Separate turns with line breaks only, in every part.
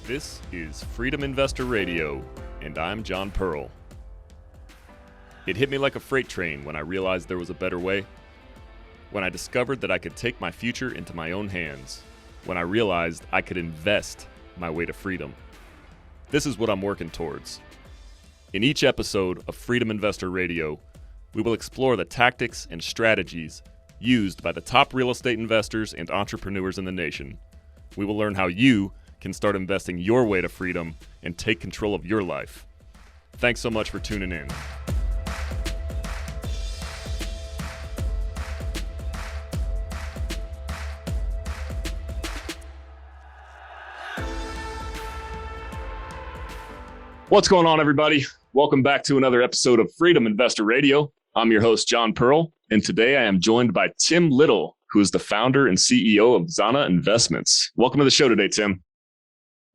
This is Freedom Investor Radio, and I'm John Pearl. It hit me like a freight train when I realized there was a better way. When I discovered that I could take my future into my own hands. When I realized I could invest my way to freedom. This is what I'm working towards. In each episode of Freedom Investor Radio, we will explore the tactics and strategies used by the top real estate investors and entrepreneurs in the nation. We will learn how you can start investing your way to freedom and take control of your life. Thanks so much for tuning in. What's going on, everybody? Welcome back to another episode of Freedom Investor Radio. I'm your host, John Pearl, and today I am joined by Tim Little, who is the founder and CEO of ZANA Investments. Welcome to the show today, Tim.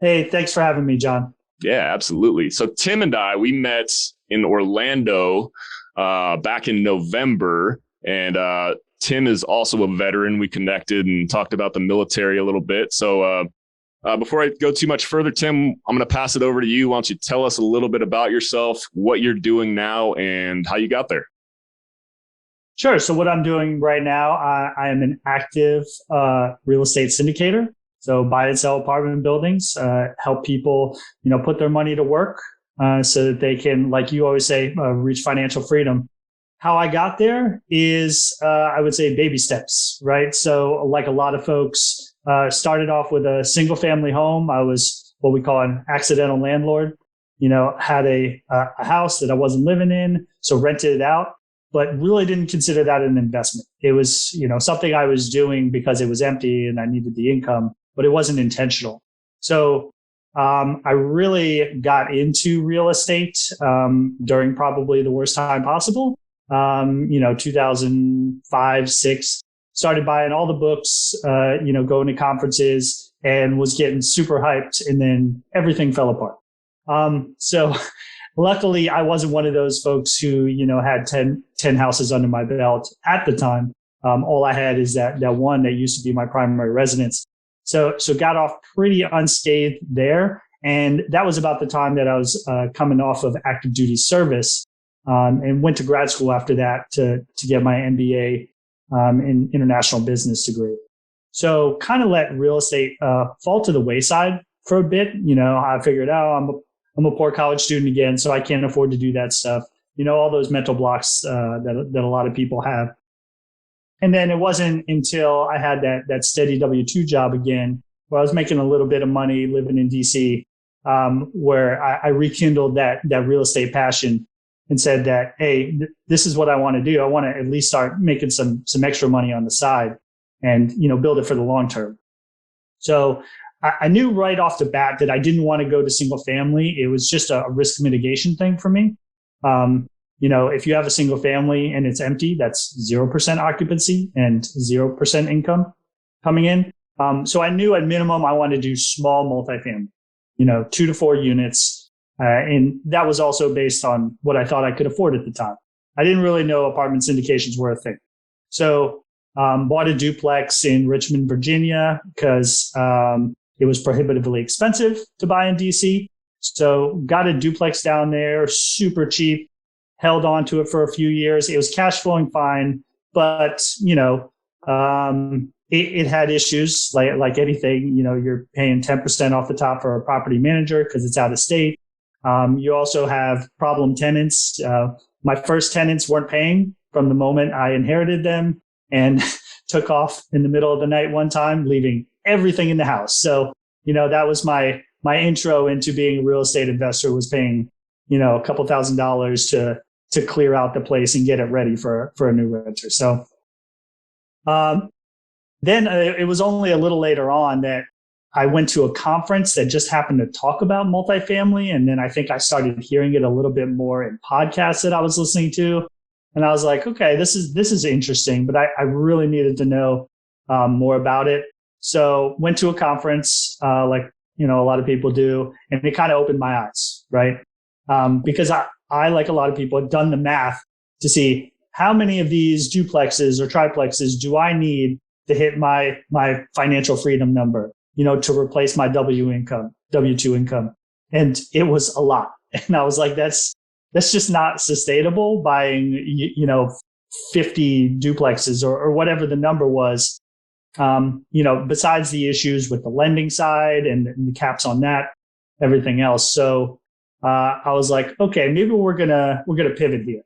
Hey, thanks for having me, John.
Yeah, absolutely. So Tim and I, we met in Orlando back in November, and Tim is also a veteran. We connected and talked about the military a little bit. So before I go too much further, Tim, I'm going to pass it over to you. Why don't you tell us a little bit about yourself, what you're doing now, and how you got there?
Sure. So what I'm doing right now, I am an active real estate syndicator. So buy and sell apartment buildings, help people, put their money to work so that they can, like you always say, reach financial freedom. How I got there is, I would say, baby steps, right? So like a lot of folks, started off with a single family home. I was what we call an accidental landlord, had a house that I wasn't living in, so rented it out, but really didn't consider that an investment. It was, something I was doing because it was empty and I needed the income, but it wasn't intentional. So I really got into real estate during probably the worst time possible. 2005, 6, started buying all the books, going to conferences and was getting super hyped, and then everything fell apart. So luckily I wasn't one of those folks who, had 10 houses under my belt at the time. All I had is that one that used to be my primary residence. So got off pretty unscathed there. And that was about the time that I was coming off of active duty service, and went to grad school after that to get my MBA in international business degree. So kind of let real estate fall to the wayside for a bit. I figured, I'm a poor college student again, so I can't afford to do that stuff. All those mental blocks that a lot of people have. And then it wasn't until I had that steady W-2 job again, where I was making a little bit of money living in DC, where I rekindled that real estate passion and said that, hey, this is what I want to do. I want to at least start making some extra money on the side and, build it for the long term. So I knew right off the bat that I didn't want to go to single family. It was just a risk mitigation thing for me. If you have a single family and it's empty, that's 0% occupancy and 0% income coming in. So I knew at minimum I wanted to do small multifamily, 2 to 4 units. And that was also based on what I thought I could afford at the time. I didn't really know apartment syndications were a thing. So bought a duplex in Richmond, Virginia, because it was prohibitively expensive to buy in DC. So got a duplex down there, super cheap. Held on to it for a few years. It was cash flowing fine, but it had issues like anything. You're paying 10% off the top for a property manager because it's out of state. You also have problem tenants. My first tenants weren't paying from the moment I inherited them and took off in the middle of the night one time, leaving everything in the house. So that was my intro into being a real estate investor, was paying a couple $1,000s to clear out the place and get it ready for a new renter. So then it was only a little later on that I went to a conference that just happened to talk about multifamily. And then I think I started hearing it a little bit more in podcasts that I was listening to. And I was like, okay, this is interesting, but I really needed to know more about it. So went to a conference, like a lot of people do, and it kind of opened my eyes, right? Because I, like a lot of people, had done the math to see how many of these duplexes or triplexes do I need to hit my financial freedom number, to replace my W income, W-2 income. And it was a lot. And I was like, that's just not sustainable, buying, 50 duplexes or whatever the number was. Besides the issues with the lending side and the caps on that, everything else. So I was like, okay, maybe we're gonna pivot here.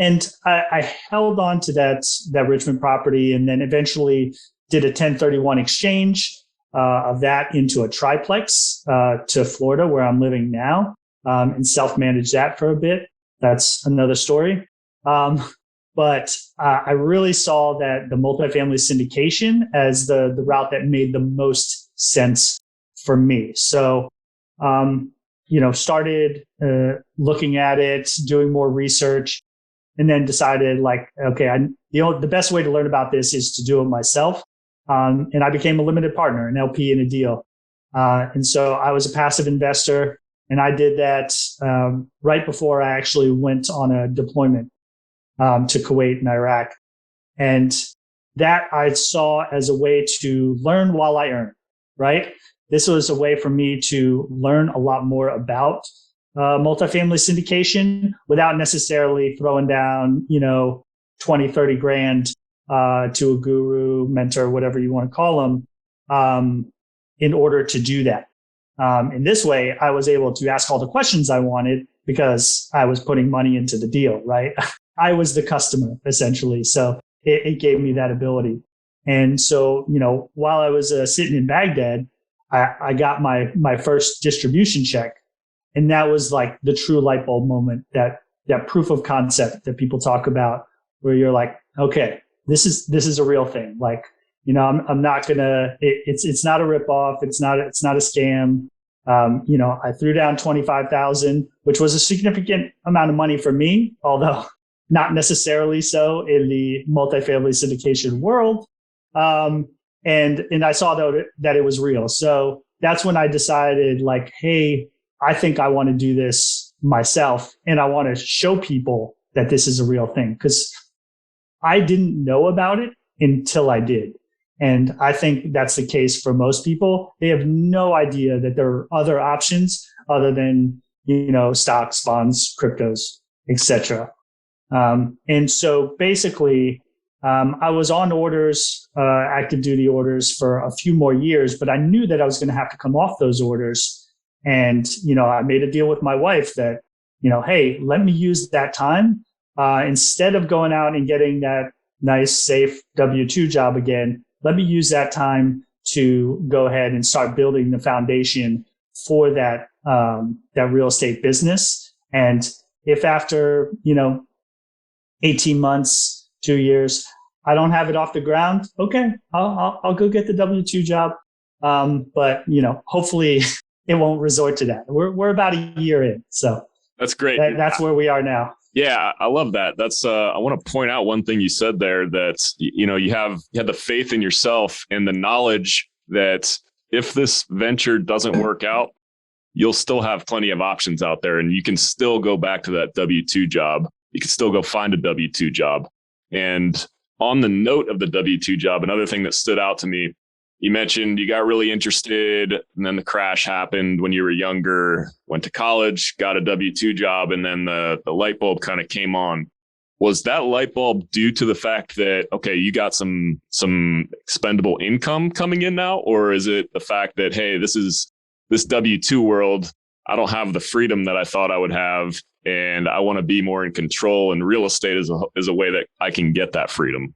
And I held on to that Richmond property, and then eventually did a 1031 exchange of that into a triplex to Florida, where I'm living now, and self-managed that for a bit. That's another story. But I really saw that the multifamily syndication as the route that made the most sense for me. So, started looking at it, doing more research, and then decided like, okay, the best way to learn about this is to do it myself. And I became a limited partner, an LP in a deal. And so I was a passive investor, and I did that right before I actually went on a deployment to Kuwait and Iraq. And that I saw as a way to learn while I earn, right? This was a way for me to learn a lot more about multifamily syndication without necessarily throwing down, 20, 30 grand to a guru, mentor, whatever you want to call them, in order to do that. In this way, I was able to ask all the questions I wanted because I was putting money into the deal, right? I was the customer, essentially. So it gave me that ability. And so, while I was sitting in Baghdad, I got my first distribution check. And that was like the true light bulb moment, that proof of concept that people talk about, where you're like, okay, this is a real thing. Like, I'm not gonna, it's not a ripoff. It's not a scam. I threw down 25,000, which was a significant amount of money for me, although not necessarily so in the multifamily syndication world. And I saw that it was real. So that's when I decided, like, hey, I think I want to do this myself, and I want to show people that this is a real thing, because I didn't know about it until I did. And I think that's the case for most people. They have no idea that there are other options other than, stocks, bonds, cryptos, etc. And so basically, I was on orders, active duty orders, for a few more years, but I knew that I was going to have to come off those orders. And, I made a deal with my wife that, hey, let me use that time, instead of going out and getting that nice, safe W-2 job again. Let me use that time to go ahead and start building the foundation for that real estate business. And if after, 18 months, 2 years, I don't have it off the ground, okay, I'll go get the W-2 job. But, hopefully it won't resort to that. We're about a year in. So
that's great.
That's where we are now.
Yeah, I love that. That's I want to point out one thing you said there, that you had the faith in yourself and the knowledge that if this venture doesn't work out, you'll still have plenty of options out there, and you can still go back to that W-2 job. You can still go find a W-2 job. And on the note of the W-2 job, another thing that stood out to me, you mentioned you got really interested, and then the crash happened when you were younger, went to college, got a W-2 job, and then the light bulb kind of came on. Was that light bulb due to the fact that, okay, you got some expendable income coming in now? Or is it the fact that, hey, this W-2 world, I don't have the freedom that I thought I would have, and I want to be more in control, and real estate is a way that I can get that freedom?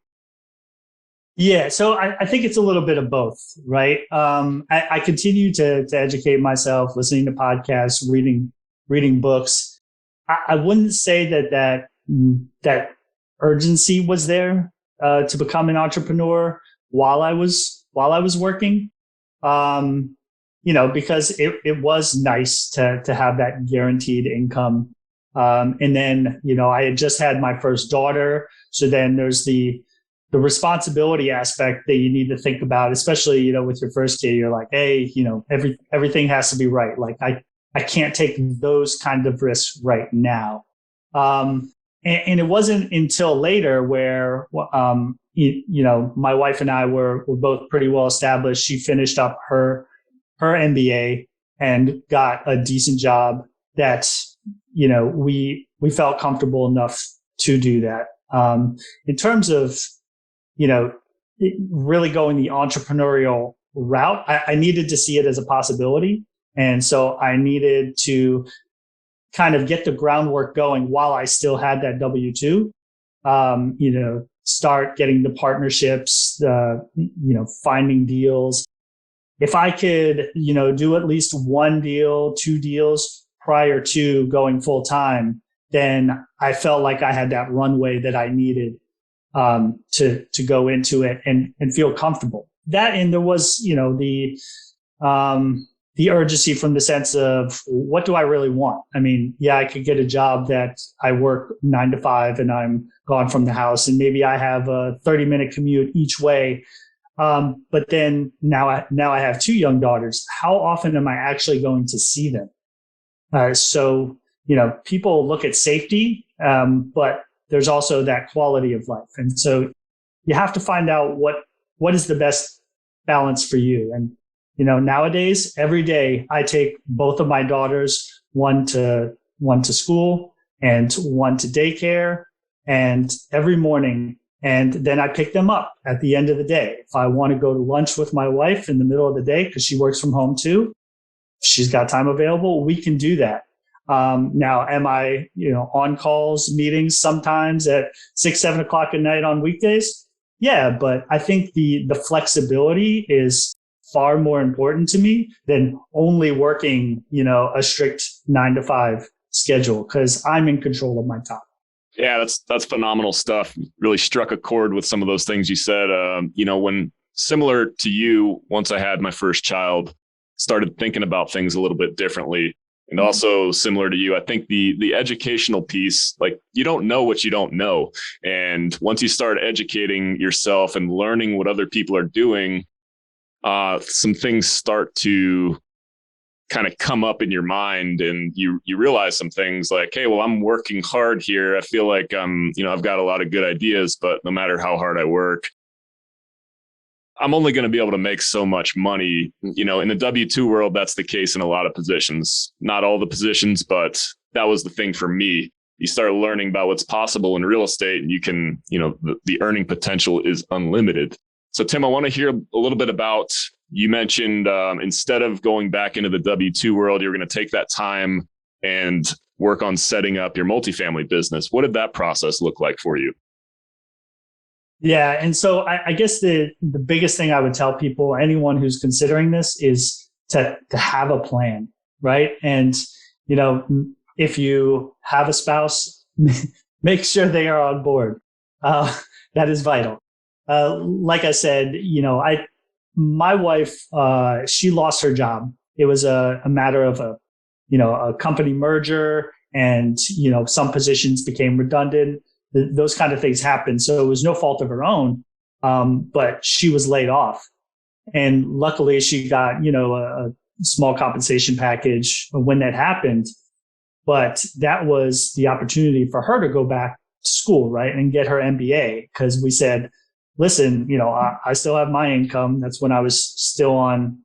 Yeah, so I think it's a little bit of both, right? I continue to educate myself, listening to podcasts, reading books. I wouldn't say that urgency was there to become an entrepreneur while I was working, because it was nice to have that guaranteed income. And then, I had just had my first daughter, so then there's the responsibility aspect that you need to think about, especially, with your first kid. You're like, hey, everything has to be right. Like I can't take those kind of risks right now. And it wasn't until later where, my wife and I were both pretty well established. She finished up her MBA. and got a decent job that, we felt comfortable enough to do that. In terms of, really going the entrepreneurial route, I needed to see it as a possibility. And so I needed to kind of get the groundwork going while I still had that W-2, start getting the partnerships, finding deals. If I could, do at least one deal, two deals prior to going full time, then I felt like I had that runway that I needed to go into it and feel comfortable. That, and there was, the urgency from the sense of, what do I really want? I mean, yeah, I could get a job that I work 9 to 5 and I'm gone from the house, and maybe I have a 30-minute commute each way. But then now I have 2 young daughters. How often am I actually going to see them? So, people look at safety, but there's also that quality of life. And so you have to find out what is the best balance for you. And, nowadays, every day I take both of my daughters, one to school and one to daycare, and every morning. And then I pick them up at the end of the day. If I want to go to lunch with my wife in the middle of the day, because she works from home too, if she's got time available, we can do that. Now, am I, on calls, meetings sometimes at 6, 7 o'clock at night on weekdays? Yeah, but I think the flexibility is far more important to me than only working, a strict 9 to 5 schedule, because I'm in control of my time.
Yeah, that's phenomenal stuff. Really struck a chord with some of those things you said. When similar to you, once I had my first child, started thinking about things a little bit differently. And also similar to you, I think the educational piece, like, you don't know what you don't know. And once you start educating yourself and learning what other people are doing, some things start to kind of come up in your mind, and you realize some things like, hey, well, I'm working hard here. I feel like I've got a lot of good ideas, but no matter how hard I work, I'm only going to be able to make so much money. In the W-2 world, that's the case in a lot of positions, not all the positions, but that was the thing for me. You start learning about what's possible in real estate, and you can, the earning potential is unlimited. So Tim, I want to hear a little bit about, you mentioned instead of going back into the W-2 world, you're going to take that time and work on setting up your multifamily business. What did that process look like for you?
Yeah. And so I guess the biggest thing I would tell people, anyone who's considering this, is to have a plan, right? And, if you have a spouse, make sure they are on board. That is vital. Like I said, my wife, she lost her job. It was a matter of a company merger, and, some positions became redundant. Those kind of things happen. So it was no fault of her own. But she was laid off, and luckily she got, a small compensation package when that happened. But that was the opportunity for her to go back to school, right, and get her MBA, because we said, listen, I still have my income. That's when I was still on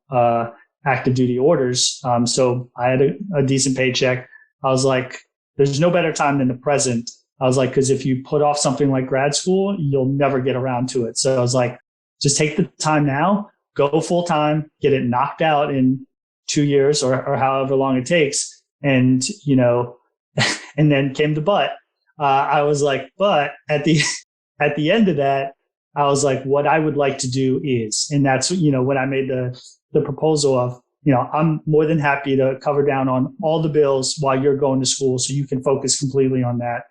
active duty orders. So I had a decent paycheck. I was like, there's no better time than the present. I was like, because if you put off something like grad school, you'll never get around to it. So I was like, just take the time now, go full time, get it knocked out in 2 years or however long it takes. And, and then came the but. I was like, but at the end of that, I was like, what I would like to do is, and that's, when I made the proposal of, I'm more than happy to cover down on all the bills while you're going to school, so you can focus completely on that.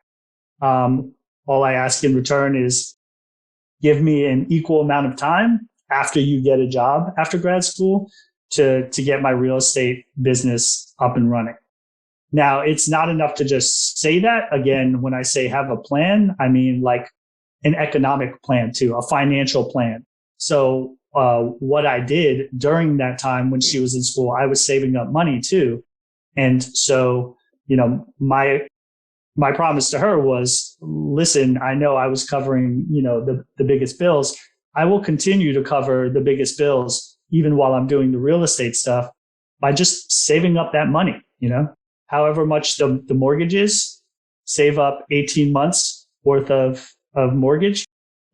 All I ask in return is give me an equal amount of time after you get a job after grad school to get my real estate business up and running. Now, it's not enough to just say that. Again, when I say have a plan, I mean like an economic plan too, a financial plan. So what I did during that time when she was in school, I was saving up money too. And so, my promise to her was, listen, I know I was covering, the biggest bills. I will continue to cover the biggest bills even while I'm doing the real estate stuff. by just saving up that money, however much the mortgage is, save up 18 months worth of mortgage.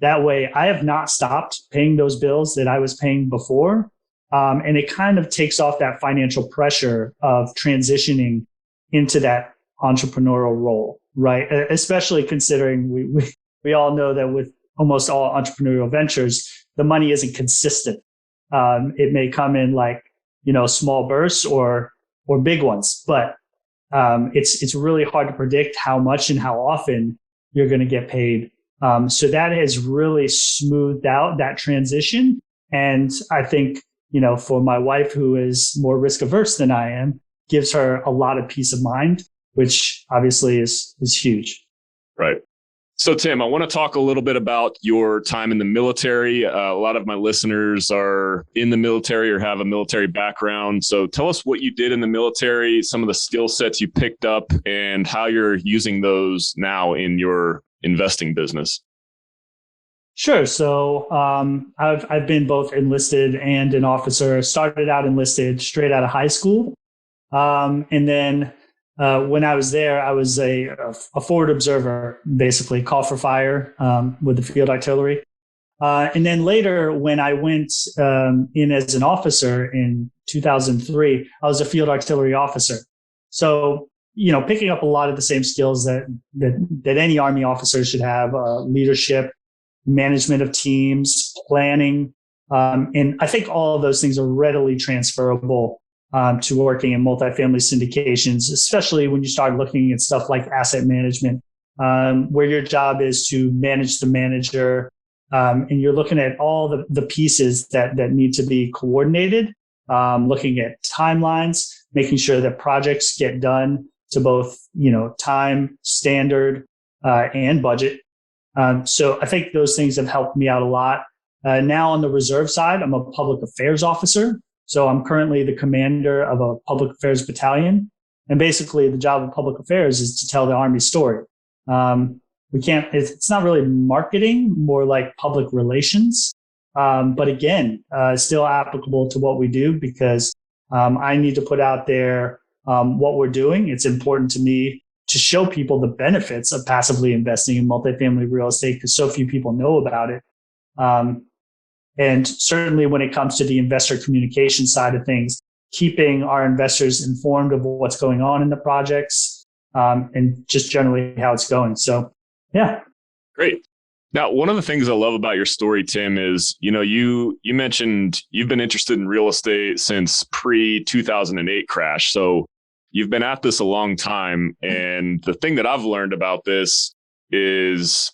That way I have not stopped paying those bills that I was paying before. And it kind of takes off that financial pressure of transitioning into that entrepreneurial role, right? Especially considering we all know that with almost all entrepreneurial ventures, the money isn't consistent. It may come in like, small bursts or big ones, but it's really hard to predict how much and how often you're going to get paid. So that has really smoothed out that transition. And I think, for my wife, who is more risk averse than I am, gives her a lot of peace of mind, which obviously is huge.
Right. So, Tim, I want to talk a little bit about your time in the military. A lot of my listeners are in the military or have a military background. So tell us what you did in the military, some of the skill sets you picked up, and how you're using those now in your investing business.
Sure. So I've been both enlisted and an officer. Started out enlisted straight out of high school. And then when I was there, I was a forward observer, basically call for fire with the field artillery. And then later, when I went in as an officer in 2003, I was a field artillery officer. So, picking up a lot of the same skills that any Army officer should have, leadership, management of teams, planning. And I think all of those things are readily transferable to working in multifamily syndications, especially when you start looking at stuff like asset management, where your job is to manage the manager. And you're looking at all the pieces that need to be coordinated, looking at timelines, making sure that projects get done to both, time, standard, and budget. So I think those things have helped me out a lot. Now on the reserve side, I'm a public affairs officer. So I'm currently the commander of a public affairs battalion. And basically the job of public affairs is to tell the Army story. It's not really marketing, more like public relations. But again, still applicable to what we do because I need to put out there what we're doing. It's important to me to show people the benefits of passively investing in multifamily real estate because so few people know about it. And certainly when it comes to the investor communication side of things, keeping our investors informed of what's going on in the projects and just generally how it's going. So, yeah.
Great. Now, one of the things I love about your story, Tim, is, you mentioned you've been interested in real estate since pre-2008 crash. So you've been at this a long time. And the thing that I've learned about this is,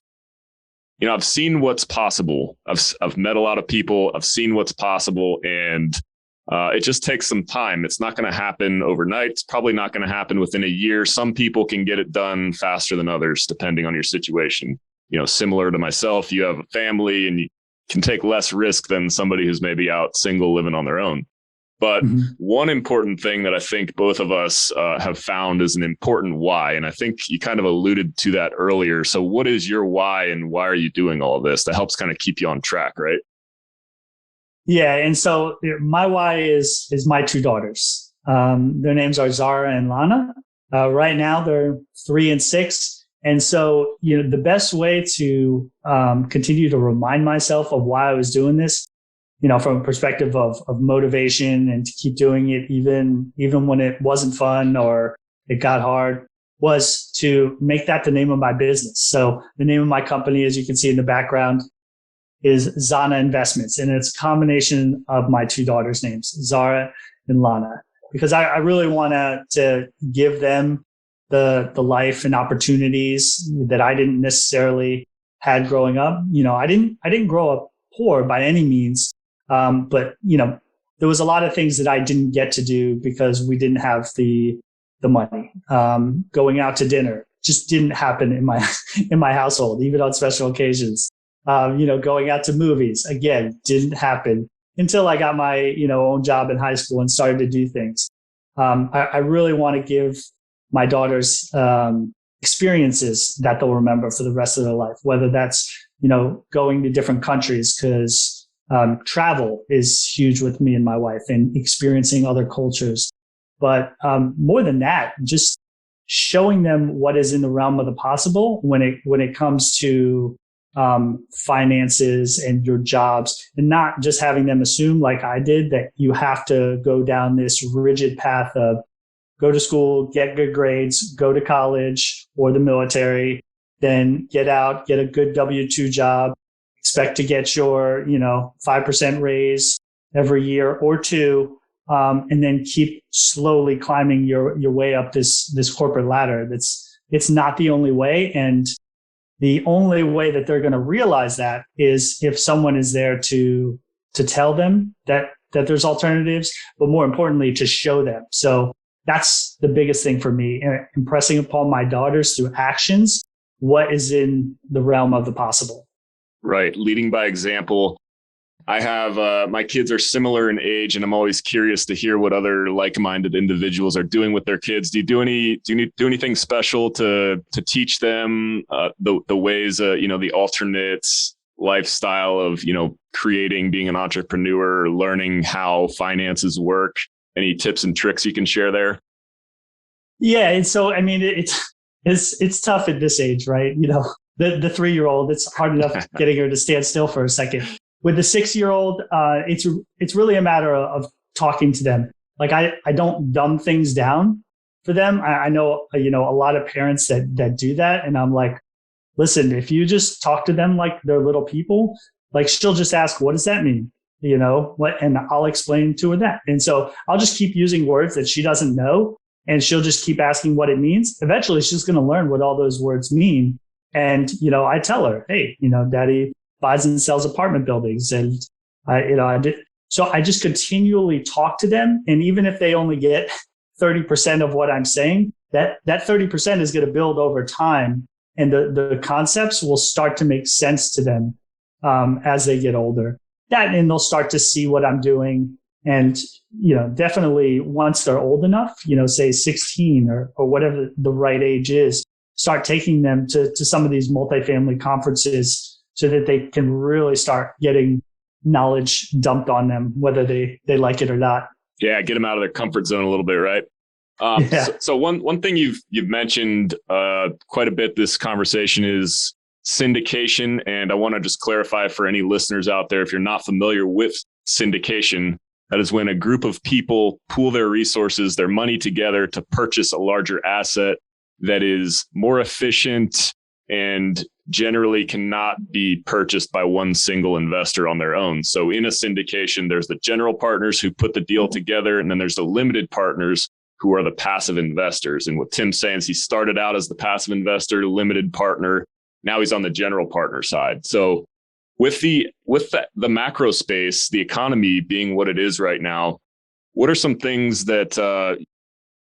I've seen what's possible. I've met a lot of people. I've seen what's possible. And it just takes some time. It's not going to happen overnight. It's probably not going to happen within a year. Some people can get it done faster than others, depending on your situation. Similar to myself, you have a family and you can take less risk than somebody who's maybe out single living on their own. But one important thing that I think both of us have found is an important why. And I think you kind of alluded to that earlier. So what is your why and why are you doing all of this? That helps kind of keep you on track, right?
Yeah. And so my why is my two daughters. Their names are Zara and Lana. Right now they're 3 and 6. And so, the best way to continue to remind myself of why I was doing this, from a perspective of motivation and to keep doing it even when it wasn't fun or it got hard, was to make that the name of my business. So the name of my company, as you can see in the background, is ZANA Investments. And it's a combination of my two daughters' names, Zara and Lana, because I really want to give them the life and opportunities that I didn't necessarily had growing up. I didn't grow up poor by any means. But there was a lot of things that I didn't get to do because we didn't have the money. Going out to dinner just didn't happen in my household, even on special occasions. Going out to movies again didn't happen until I got my own job in high school and started to do things. I really want to give my daughters experiences that they'll remember for the rest of their life, whether that's going to different countries because Travel is huge with me and my wife, and experiencing other cultures. But more than that, just showing them what is in the realm of the possible when it comes to finances and your jobs, and not just having them assume, like I did, that you have to go down this rigid path of go to school, get good grades, go to college or the military, then get out, get a good W-2 job, expect to get your, 5% raise every year or two, and then keep slowly climbing your way up this corporate ladder. It's not the only way. And the only way that they're going to realize that is if someone is there to tell them that there's alternatives, but more importantly, to show them. So that's the biggest thing for me, impressing upon my daughters through actions what is in the realm of the possible.
Right. Leading by example. I have my kids are similar in age, and I'm always curious to hear what other like-minded individuals are doing with their kids. Do you do anything special to teach them the ways, the alternate lifestyle of, creating, being an entrepreneur, learning how finances work? Any tips and tricks you can share there?
Yeah. And so, I mean, it's tough at this age, right? The 3-year-old, it's hard enough getting her to stand still for a second. With the 6-year-old, it's really a matter of talking to them. Like I don't dumb things down for them. I know, a lot of parents that do that. And I'm like, listen, if you just talk to them like they're little people, like she'll just ask, what does that mean? And I'll explain to her that. And so I'll just keep using words that she doesn't know, and she'll just keep asking what it means. Eventually she's going to learn what all those words mean. And, I tell her, hey, daddy buys and sells apartment buildings. And so I just continually talk to them. And even if they only get 30% of what I'm saying, that 30% is going to build over time. And the concepts will start to make sense to them as they get older. And they'll start to see what I'm doing. And, definitely once they're old enough, say 16 or whatever the right age is, start taking them to some of these multifamily conferences so that they can really start getting knowledge dumped on them, whether they like it or not.
Yeah, get them out of their comfort zone a little bit, right? So one thing you've mentioned quite a bit this conversation is syndication. And I want to just clarify for any listeners out there, if you're not familiar with syndication, that is when a group of people pool their resources, their money together to purchase a larger asset that is more efficient and generally cannot be purchased by one single investor on their own. So in a syndication, there's the general partners who put the deal together, and then there's the limited partners who are the passive investors. And what Tim's saying is he started out as the passive investor, limited partner. Now he's on the general partner side. So with the macro space, the economy being what it is right now, what are some things that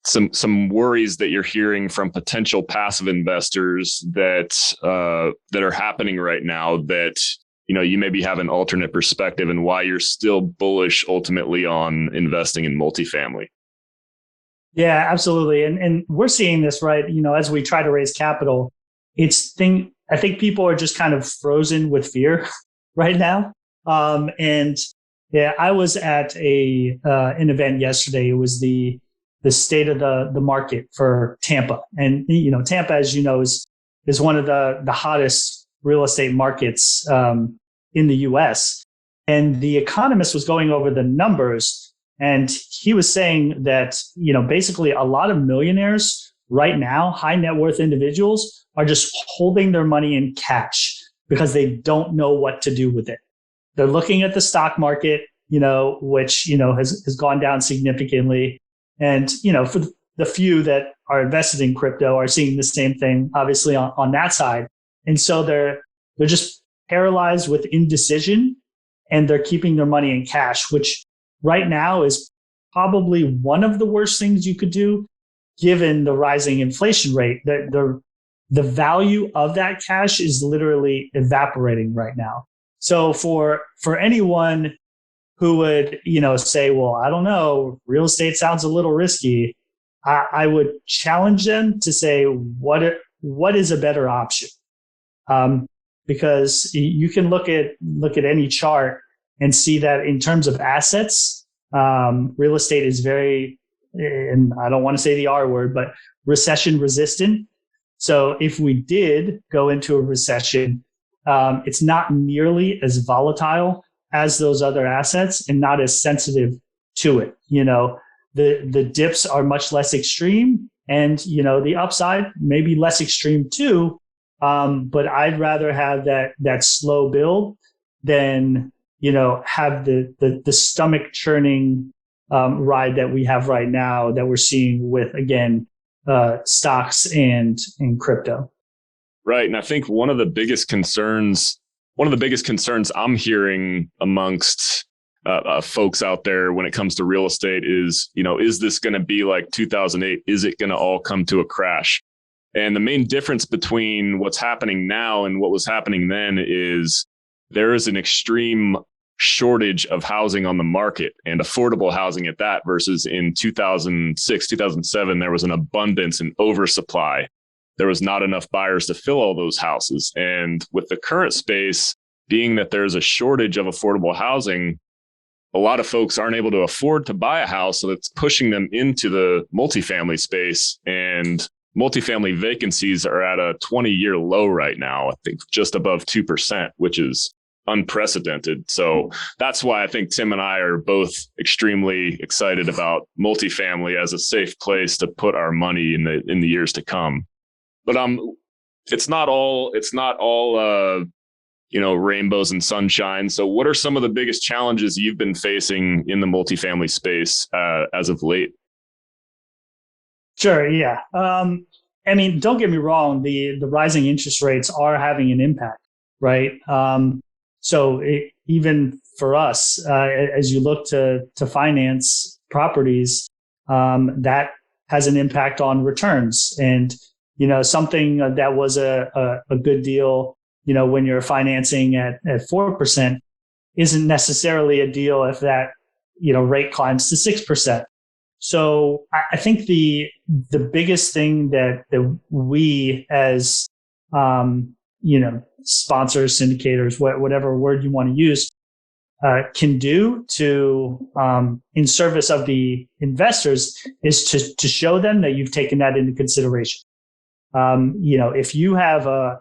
some worries that you're hearing from potential passive investors that are happening right now that you maybe have an alternate perspective, and why you're still bullish ultimately on investing in multifamily?
Yeah, absolutely. And we're seeing this, right? As we try to raise capital, I think people are just kind of frozen with fear right now. And yeah, I was at an event yesterday. It was the state of the market for Tampa. And, Tampa, as you know, is one of the hottest real estate markets in the US. And the economist was going over the numbers, and he was saying that, basically a lot of millionaires right now, high net worth individuals, are just holding their money in cash because they don't know what to do with it. They're looking at the stock market, which, has gone down significantly. And, for the few that are invested in crypto are seeing the same thing, obviously on that side. And so they're just paralyzed with indecision, and they're keeping their money in cash, which right now is probably one of the worst things you could do, given the rising inflation rate. The value of that cash is literally evaporating right now. So for anyone who would, say, well, I don't know, real estate sounds a little risky, I would challenge them to say, what is a better option? Because you can look at any chart and see that in terms of assets, real estate is very, and I don't want to say the R word, but recession resistant. So if we did go into a recession, it's not nearly as volatile as those other assets and not as sensitive to it. The dips are much less extreme, and the upside may be less extreme too. But I'd rather have that slow build than have the stomach churning ride that we have right now that we're seeing with, again, stocks and crypto.
Right. And I think one of the biggest concerns I'm hearing amongst folks out there when it comes to real estate is this going to be like 2008? Is it going to all come to a crash? And the main difference between what's happening now and what was happening then is there is an extreme shortage of housing on the market, and affordable housing at that, versus in 2006, 2007, there was an abundance and oversupply. There was not enough buyers to fill all those houses. And with the current space being that there's a shortage of affordable housing, a lot of folks aren't able to afford to buy a house. So that's pushing them into the multifamily space, and multifamily vacancies are at a 20-year low right now. I think just above 2%, which is unprecedented. So that's why I think Tim and I are both extremely excited about multifamily as a safe place to put our money in the years to come. But it's not all rainbows and sunshine. So what are some of the biggest challenges you've been facing in the multifamily space as of late?
Sure. Yeah. Don't get me wrong. The rising interest rates are having an impact, right? Even for us, as you look to finance properties, that has an impact on returns. And, something that was a good deal, when you're financing at 4% isn't necessarily a deal if that, rate climbs to 6%. So I think the biggest thing that we as, sponsors, syndicators, whatever word you want to use, can do to, in service of the investors, is to show them that you've taken that into consideration. If you have a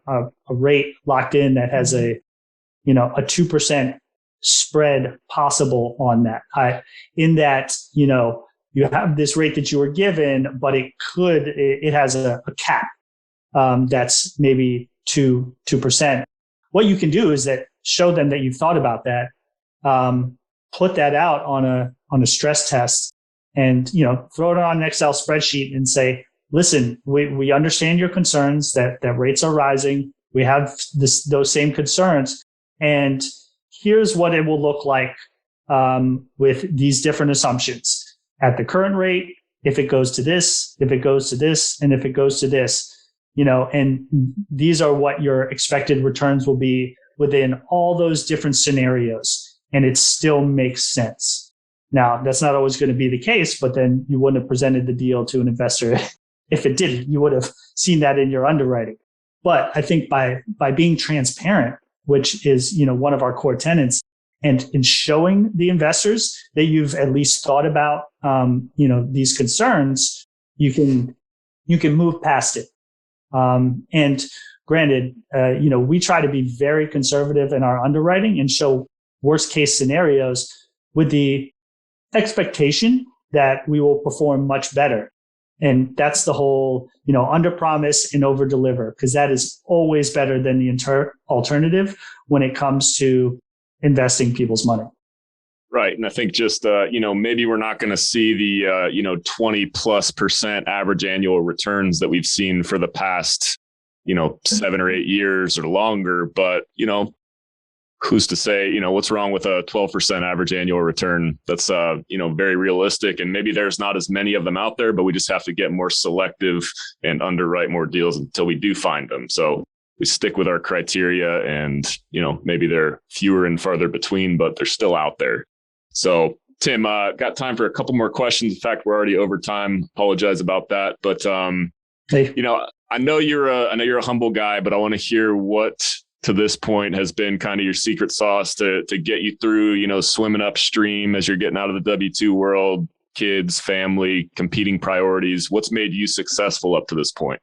rate locked in that has a 2% spread possible on that, you have this rate that you were given, but it has a cap that's maybe 2%. What you can do is that show them that you've thought about that, put that out on a stress test, and throw it on an Excel spreadsheet and say, listen, we understand your concerns that rates are rising. We have those same concerns, and here's what it will look like with these different assumptions. At the current rate, if it goes to this, if it goes to this, and if it goes to this, and these are what your expected returns will be within all those different scenarios, and it still makes sense. Now, that's not always going to be the case, but then you wouldn't have presented the deal to an investor if it didn't. You would have seen that in your underwriting. But I think by being transparent, which is one of our core tenets, and in showing the investors that you've at least thought about these concerns, you can move past it. And granted, we try to be very conservative in our underwriting and show worst case scenarios with the expectation that we will perform much better. And that's the whole, under promise and over deliver, because that is always better than the alternative when it comes to investing people's money.
Right. And I think just, maybe we're not going to see the, 20+% average annual returns that we've seen for the past, 7 or 8 years or longer. But, who's to say, what's wrong with a 12% average annual return? That's, very realistic. And maybe there's not as many of them out there, but we just have to get more selective and underwrite more deals until we do find them. So we stick with our criteria, and, maybe they're fewer and farther between, but they're still out there. So Tim, got time for a couple more questions. In fact, we're already over time. Apologize about that. But,
hey.
I know you're a humble guy, but I want to hear what to this point has been kind of your secret sauce to get you through, swimming upstream as you're getting out of the W-2 world, kids, family, competing priorities? What's made you successful up to this point?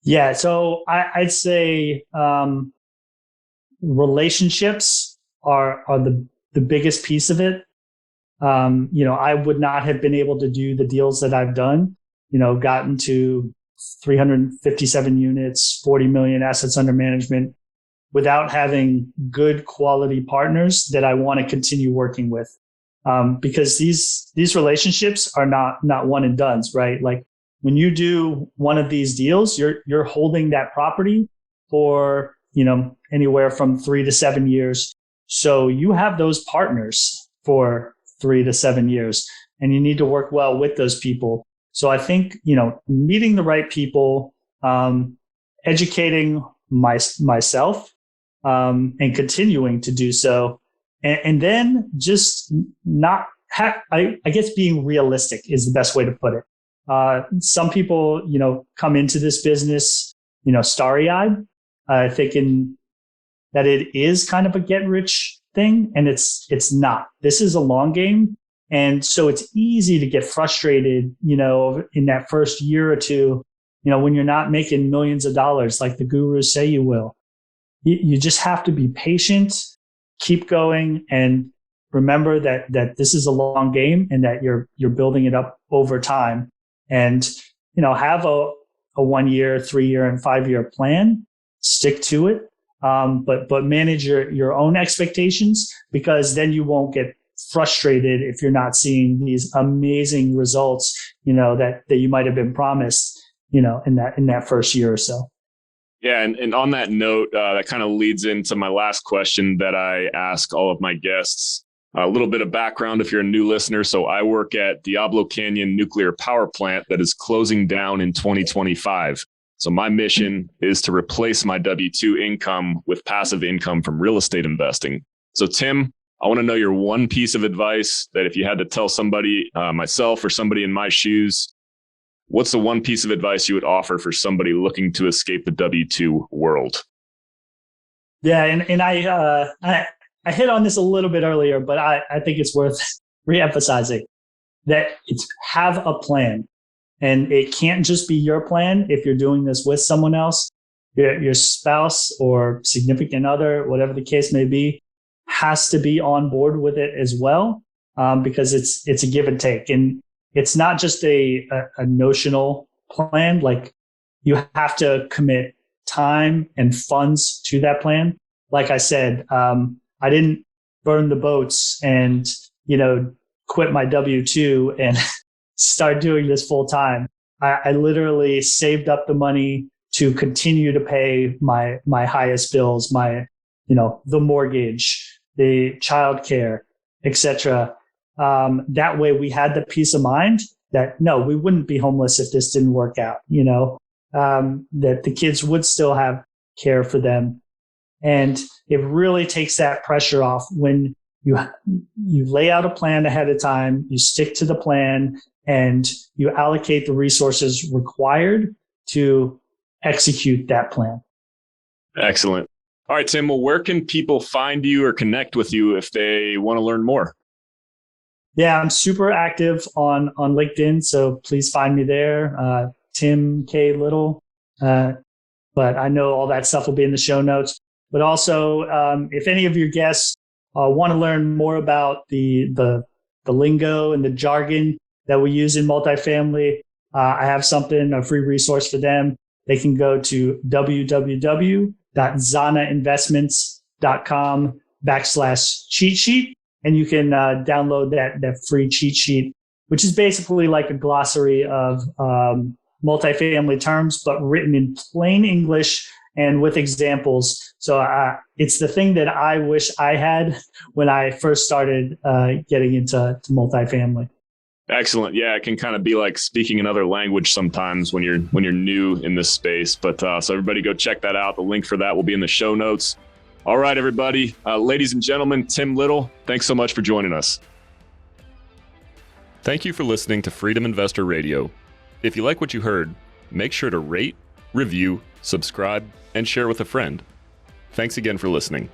Yeah, so I'd say relationships are the biggest piece of it. I would not have been able to do the deals that I've done, gotten to 357 units, 40 million assets under management without having good quality partners that I want to continue working with. Because these relationships are not one and dones, right? Like when you do one of these deals, you're holding that property for, anywhere from 3 to 7 years. So you have those partners for 3 to 7 years, and you need to work well with those people. So I think, meeting the right people, educating myself, and continuing to do so. And then just I guess being realistic is the best way to put it. Some people, come into this business, starry-eyed, thinking that it is kind of a get-rich thing, and it's not. This is a long game, and so it's easy to get frustrated, in that first year or two, when you're not making millions of dollars like the gurus say you will. You just have to be patient, keep going, and remember that this is a long game and that you're building it up over time. And have a 1 year, 3 year, and 5 year plan. Stick to it, but manage your own expectations, because then you won't get frustrated if you're not seeing these amazing results, that you might have been promised, in that first year or so.
Yeah. And on that note, that kind of leads into my last question that I ask all of my guests. A little bit of background if you're a new listener. So I work at Diablo Canyon Nuclear Power Plant that is closing down in 2025. So my mission is to replace my W-2 income with passive income from real estate investing. So Tim, I want to know your one piece of advice that if you had to tell somebody, myself or somebody in my shoes, what's the one piece of advice you would offer for somebody looking to escape the W-2 world?
Yeah, and I hit on this a little bit earlier, but I think it's worth reemphasizing that it's have a plan. And it can't just be your plan if you're doing this with someone else. Your spouse or significant other, whatever the case may be, has to be on board with it as well, because it's a give and take. And it's not just a notional plan. Like, you have to commit time and funds to that plan. Like I said, I didn't burn the boats and, quit my W-2 and start doing this full time. I literally saved up the money to continue to pay my highest bills, the mortgage, the childcare, etc. That way we had the peace of mind that no, we wouldn't be homeless if this didn't work out, that the kids would still have care for them. And it really takes that pressure off when you lay out a plan ahead of time, you stick to the plan, and you allocate the resources required to execute that plan.
Excellent. All right, Tim, well, where can people find you or connect with you if they want to learn more?
Yeah, I'm super active on LinkedIn, so please find me there, Tim K. Little. But I know all that stuff will be in the show notes. But also, if any of your guests want to learn more about the lingo and the jargon that we use in multifamily, I have a free resource for them. They can go to www.zanainvestments.com/cheat sheet, and you can download that free cheat sheet, which is basically like a glossary of multifamily terms, but written in plain English and with examples. So it's the thing that I wish I had when I first started getting into multifamily.
Excellent. Yeah, it can kind of be like speaking another language sometimes when you're new in this space. But so everybody go check that out. The link for that will be in the show notes. All right, everybody. Ladies and gentlemen, Tim Little, thanks so much for joining us. Thank you for listening to Freedom Investor Radio. If you like what you heard, make sure to rate, review, subscribe, and share with a friend. Thanks again for listening.